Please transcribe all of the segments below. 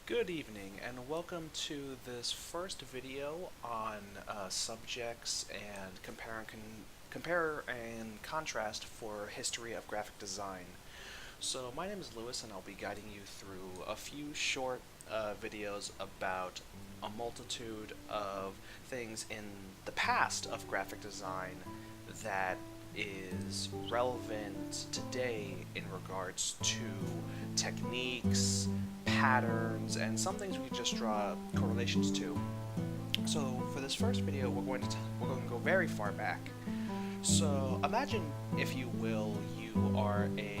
Good evening, and welcome to this first video on subjects and compare and contrast for history of graphic design. So my name is Lewis, and I'll be guiding you through a few short videos about a multitude of things in the past of graphic design that is relevant today in regards to techniques, patterns, and some things we just draw correlations to. So for this first video, we're going to go very far back. So imagine, if you will, you are a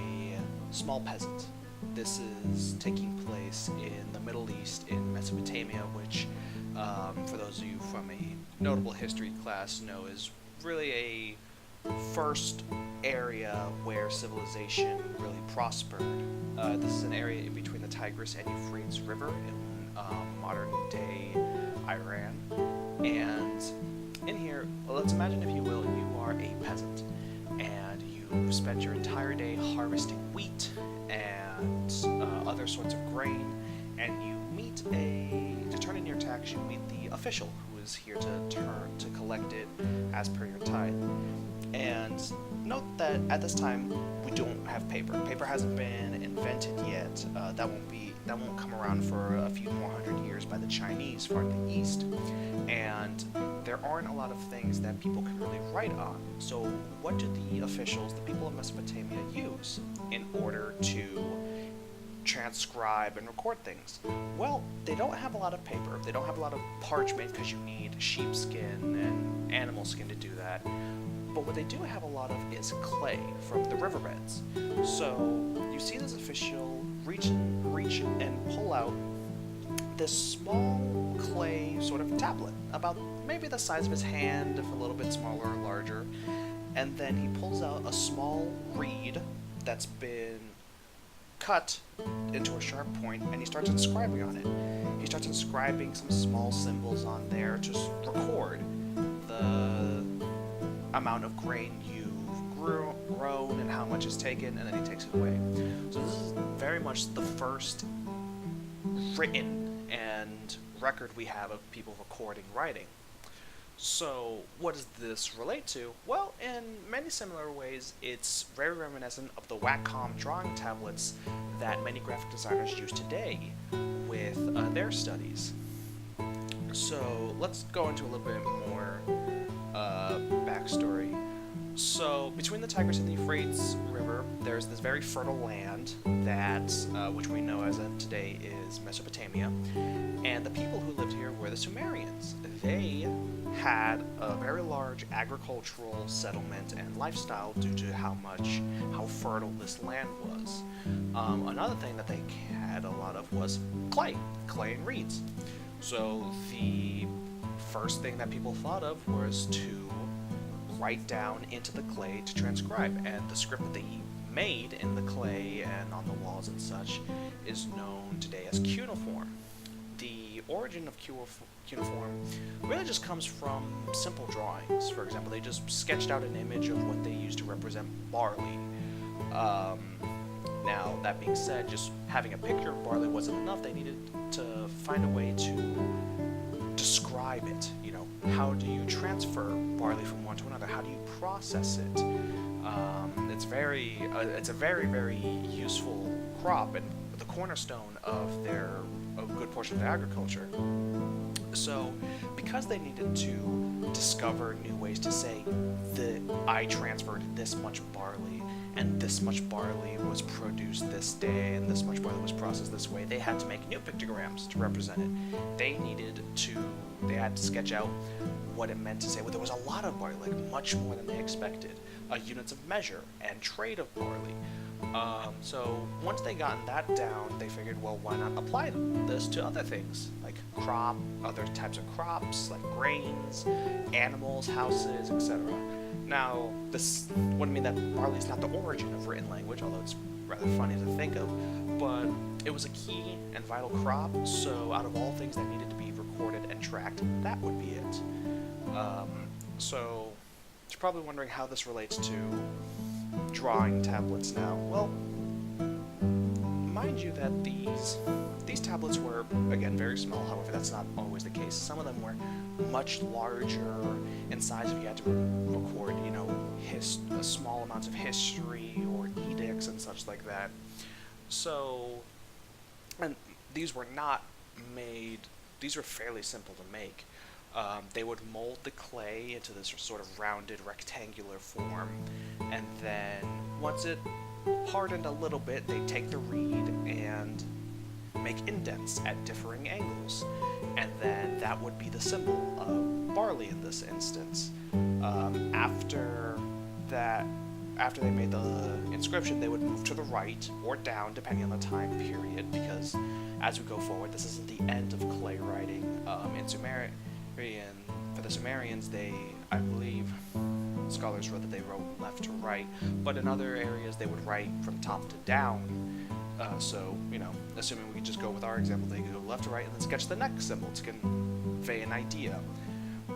small peasant. This is taking place in the Middle East, in Mesopotamia, which, for those of you from a notable history class, know is really a first area where civilization really prospered. This is an area in between the Tigris and Euphrates River in modern-day Iran. And in here, let's imagine, if you will, you are a peasant, and you spend your entire day harvesting wheat and other sorts of grain, and you meet to turn in your tax, you meet the official who is here to collect it as per your tithe. And note that at this time we don't have paper. Paper hasn't been invented yet. That won't come around for a few more hundred years by the Chinese far in the east. And there aren't a lot of things that people can really write on. So what do the officials, the people of Mesopotamia, use in order to transcribe and record things? Well, they don't have a lot of paper. They don't have a lot of parchment, because you need sheepskin and animal skin to do that. But what they do have a lot of is clay from the riverbeds. So you see this official reach and pull out this small clay sort of tablet, about maybe the size of his hand, if a little bit smaller or larger. And then he pulls out a small reed that's been cut into a sharp point, and he starts inscribing on it. He starts inscribing some small symbols on there to record the amount of grain you've grown and how much is taken, and then he takes it away. So this is very much the first written and record we have of people recording writing. So what does this relate to? Well, in many similar ways, it's very reminiscent of the Wacom drawing tablets that many graphic designers use today with their studies. So let's go into a little bit more backstory. So between the Tigris and the Euphrates River, there's this very fertile land that, which we know as of today is Mesopotamia, and the people who lived here were the Sumerians. They had a very large agricultural settlement and lifestyle due to how fertile this land was. Another thing that they had a lot of was clay and reeds. So the first thing that people thought of was to write down into the clay to transcribe, and the script that they made in the clay and on the walls and such is known today as cuneiform. The origin of cuneiform really just comes from simple drawings. For example, they just sketched out an image of what they used to represent barley. Now, that being said, just having a picture of barley wasn't enough. They needed to find a way to describe it. How do you transfer barley from one to another? How do you process it? It's a very, very useful crop, and the cornerstone of a good portion of their agriculture. So, because they needed to discover new ways to say that I transferred this much barley, and this much barley was produced this day, and this much barley was processed this way, they had to make new pictograms to represent it. They had to sketch out what it meant to say, well, there was a lot of barley, like much more than they expected, units of measure, and trade of barley. So once they got that down, they figured, well, why not apply this to other things, like other types of crops, like grains, animals, houses, etc. Now, this wouldn't mean that barley is not the origin of written language, although it's rather funny to think of, but it was a key and vital crop, so out of all things that needed to be recorded and tracked, that would be it. So you're probably wondering how this relates to drawing tablets now. Well, mind you that these tablets were, again, very small. However, that's not always the case. Some of them were much larger in size if you had to record, small amounts of history or edicts and such like that. So, and these were not made, these were fairly simple to make. They would mold the clay into this sort of rounded rectangular form, and then once it hardened a little bit, they'd take the reed and make indents at differing angles, and then that would be the symbol of barley in this instance. After that, after they made the inscription, they would move to the right or down depending on the time period, because as we go forward, this isn't the end of clay writing. In Sumerian, for the Sumerians, I believe, scholars wrote that they wrote left to right, but in other areas they would write from top to down. So, assuming we could just go with our example, they could go left to right and then sketch the next symbol to convey an idea.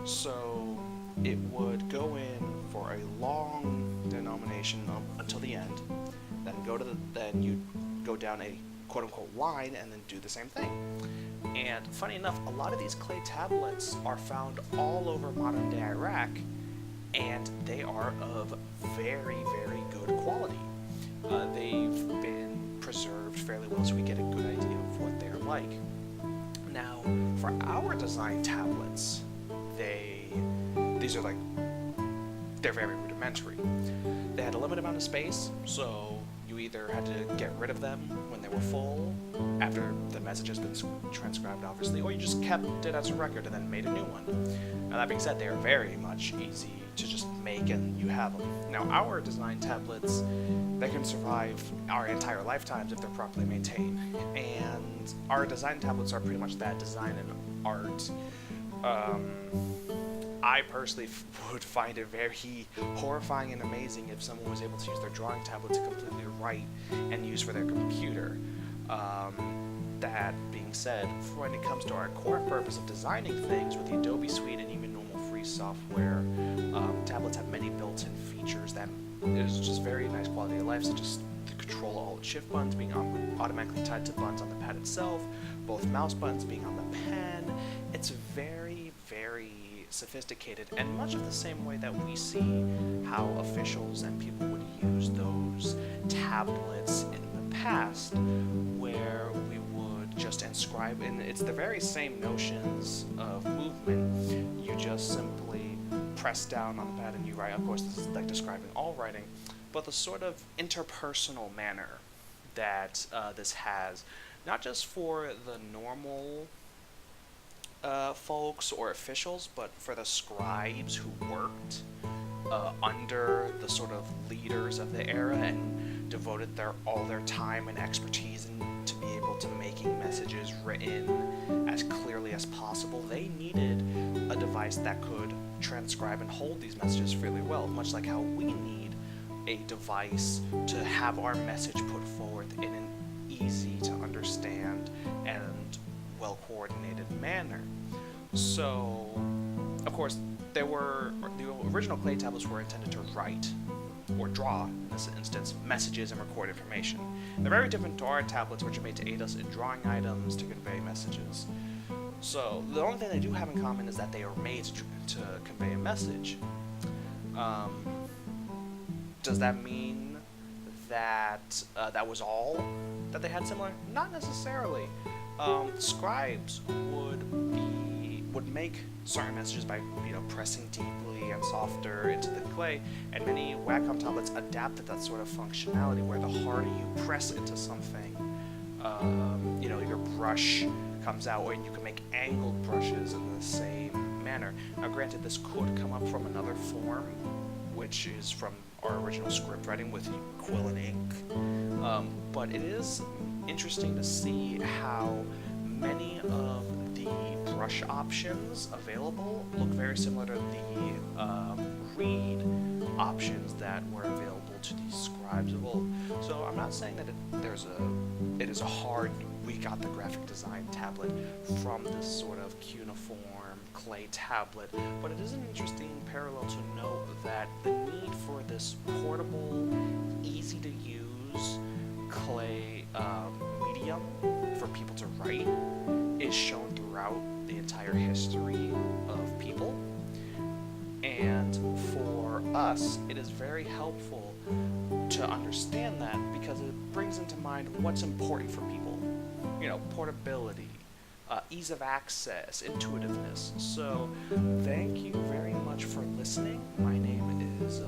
So it would go in for a long denomination until the end, then you go down a quote-unquote line and then do the same thing. And funny enough, a lot of these clay tablets are found all over modern-day Iraq, and they are of very, very good quality. They've been preserved fairly well, so we get a good idea of what they're like. Now, for our design tablets, they're very rudimentary. They had a limited amount of space, so you either had to get rid of them when they were full, after the message has been transcribed, obviously, or you just kept it as a record and then made a new one. Now, that being said, they are very much easy to just make and you have them. Now, our design tablets, they can survive our entire lifetimes if they're properly maintained, and our design tablets are pretty much that, design and art. I personally would find it very horrifying and amazing if someone was able to use their drawing tablet to completely write and use for their computer. That being said, when it comes to our core purpose of designing things with the Adobe Suite and even normal free software, tablets have many built-in features that is just very nice quality of life, such as the control alt shift buttons being automatically tied to buttons on the pad itself, both mouse buttons being on the pen. It's very, very sophisticated, and much of the same way that we see how officials and people would use those tablets in the past, where we would just inscribe, and it's the very same notions of movement. You just simply press down on the pad and you write. Of course, this is like describing all writing, but the sort of interpersonal manner that this has, not just for the normal folks or officials, but for the scribes who worked under the sort of leaders of the era and devoted all their time and expertise to be able to making messages written as clearly as possible. They needed a device that could transcribe and hold these messages fairly well, much like how we need a device to have our message put forth in an easy to understand and well-coordinated manner. So, of course, the original clay tablets were intended to write, or draw, in this instance, messages and record information. They're very different to our tablets, which are made to aid us in drawing items to convey messages. So, the only thing they do have in common is that they are made to convey a message. Does that mean that that was all that they had similar? Not necessarily. Scribes would make certain messages by pressing deeply and softer into the clay, and many Wacom tablets adapted that sort of functionality where the harder you press into something, your brush comes out, and you can make angled brushes in the same manner. Now, granted, this could come up from another form, which is from our original script writing with quill and ink, but it is interesting to see how many of the brush options available look very similar to the reed options that were available to these scribes of old. So I'm not saying that it is a hard, we got the graphic design tablet from this sort of cuneiform clay tablet, but it is an interesting parallel to note that the need for this portable, easy to use clay medium for people to write is shown throughout the entire history of people. And for us, it is very helpful to understand that because it brings into mind what's important for people. You know, portability, ease of access, intuitiveness. So, thank you very much for listening. My name is